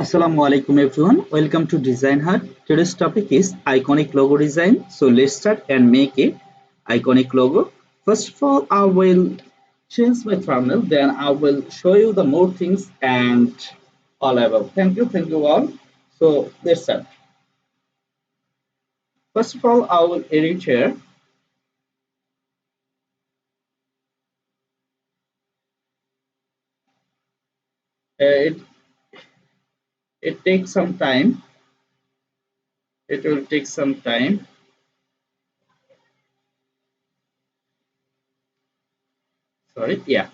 Assalamu alaikum everyone. Welcome to Design Hut. Today's topic is iconic logo design. So let's start and make a iconic logo. First of all, I will change my thumbnail. Then I will show you the more things and all above. Thank you all. So let's start. First of all, I will edit here. It takes some time. It will take some time. Sorry. Yeah.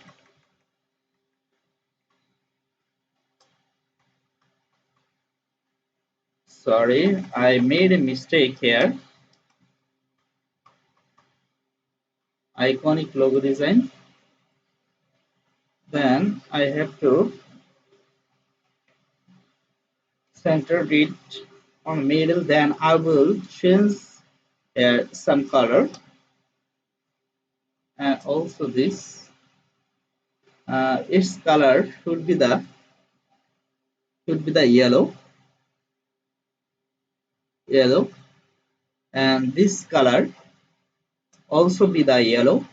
Sorry, I made a mistake here. Iconic logo design. Then I have to center it on middle. Then I will change some color and also this its color should be the yellow, and this color also be the yellow.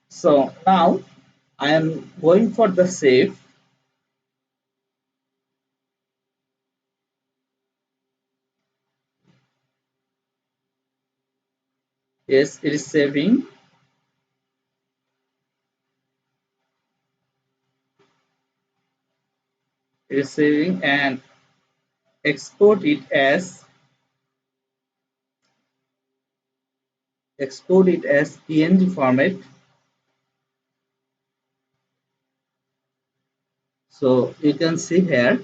So now I am going for the save. Yes, it is saving. It is saving and export it as PNG format. So you can see here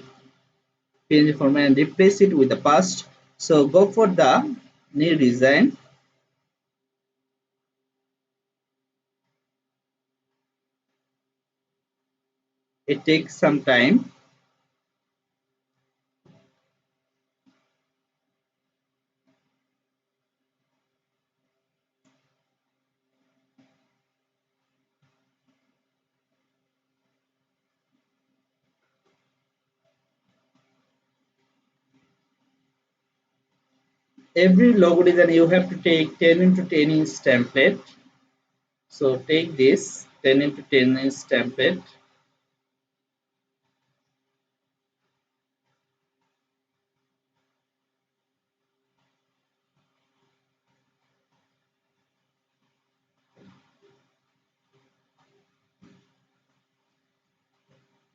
PNG format and replace it with the past. So go for the new design. It takes some time. Every logo design you have to take 10 into 10 inch template. So take this 10 into 10 inch template.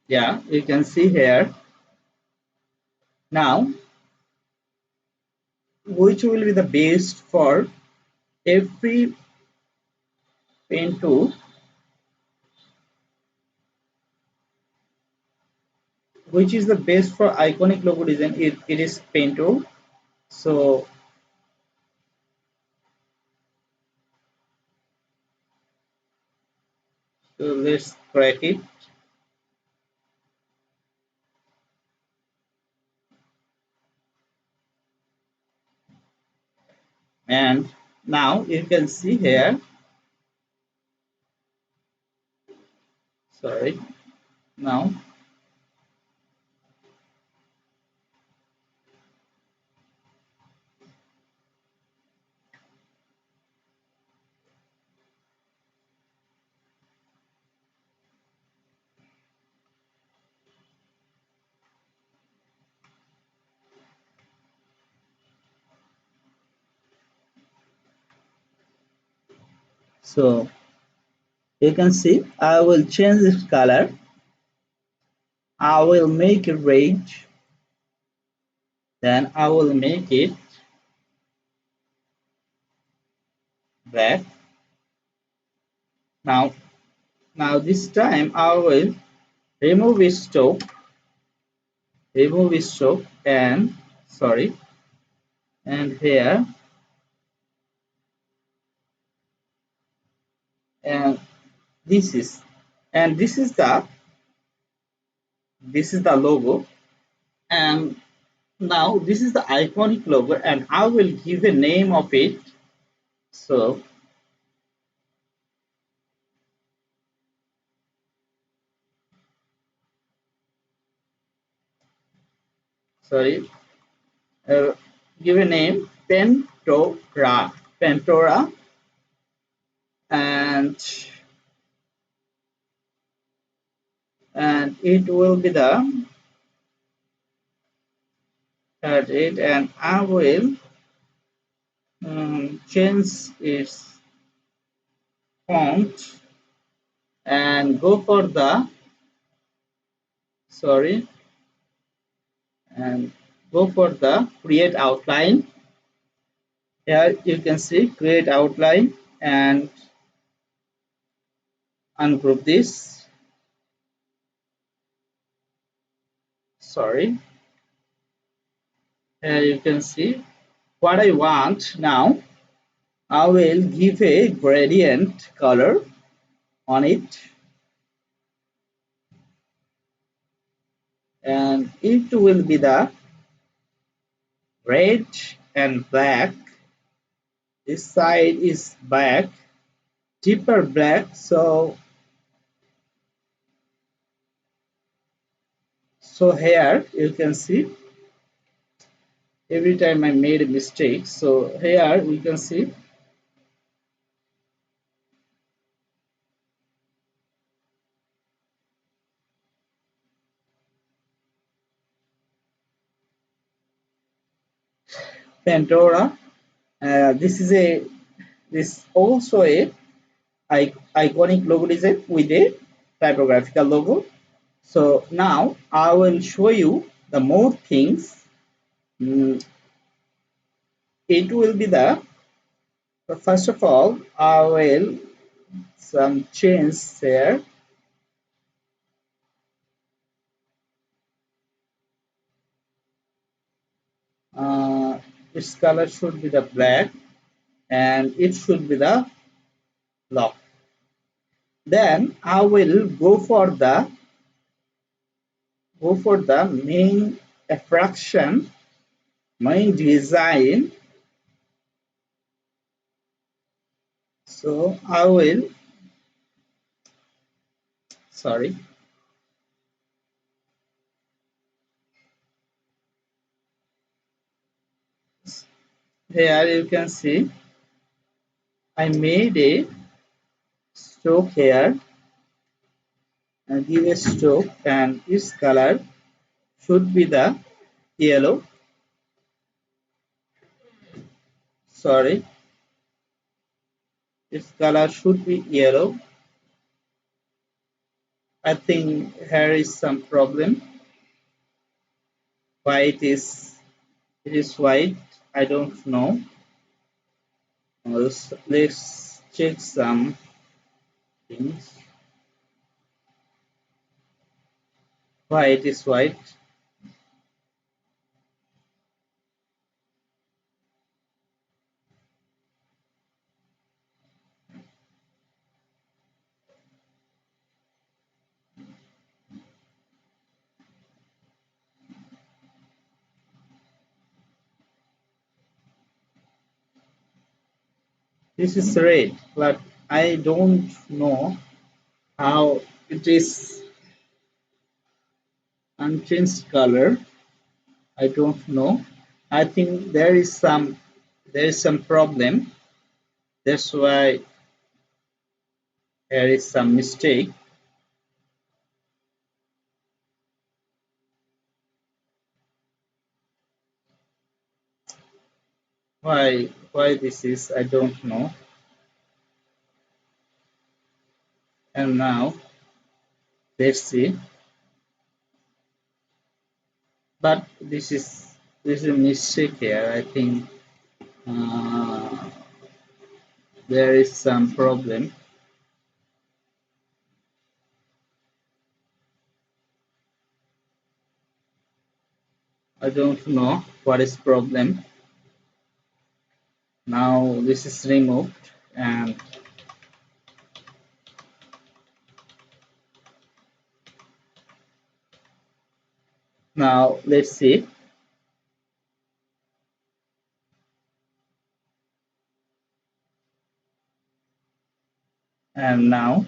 Yeah, you can see here. Now, which will be the best for every pen tool? Which is the best for iconic logo design? It is pen tool. So let's crack it. And now you can see here. Sorry. Now so you can see I will change this color. I will make it red. Then I will make it black. Now, this time I will remove stroke and sorry, and here, and this is and this is the logo, and now this is the iconic logo, and I will give a name of it. So sorry, uh, give a name Pentora, and it will be the at it, and I will change its font and go for the sorry and go for the create outline. Here you can see create outline and ungroup this. Sorry, here you can see what I want now. I will give a gradient color on it, and it will be the red and black. This side is black, deeper black. So here you can see every time I made a mistake. So here we can see Pandora. This also a iconic logo design with a typographical logo. So now I will show you the more things. Mm, it will be the first of all I will some change here. Uh, its color should be the black, and it should be the lock. Then I will go for the main attraction, main design. So I will sorry, here you can see I made a stroke here and give a stroke, and its color should be the yellow. Sorry, its color should be yellow. I think here is some problem. Why it is white? I don't know. Let's check some things. Why it is white? This is red, but I don't know how it is unchanged color. I don't know. I think there is some problem. That's why there is some mistake. Why this is I don't know. And now let's see. But this is a mistake here. I think there is some problem. I don't know what is problem. Now this is removed, and now let's see. And now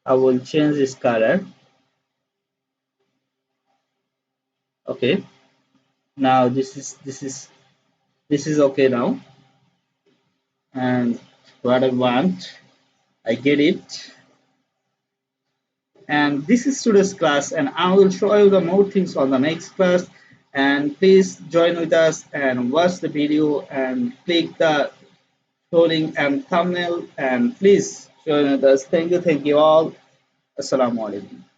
I will change this color. Okay, Now this is okay now, and what I want, I get it. And this is today's class, and I will show you the more things on the next class. And please join with us and watch the video and click the scrolling and thumbnail, and please join with us. Thank you all. Assalamu alaikum.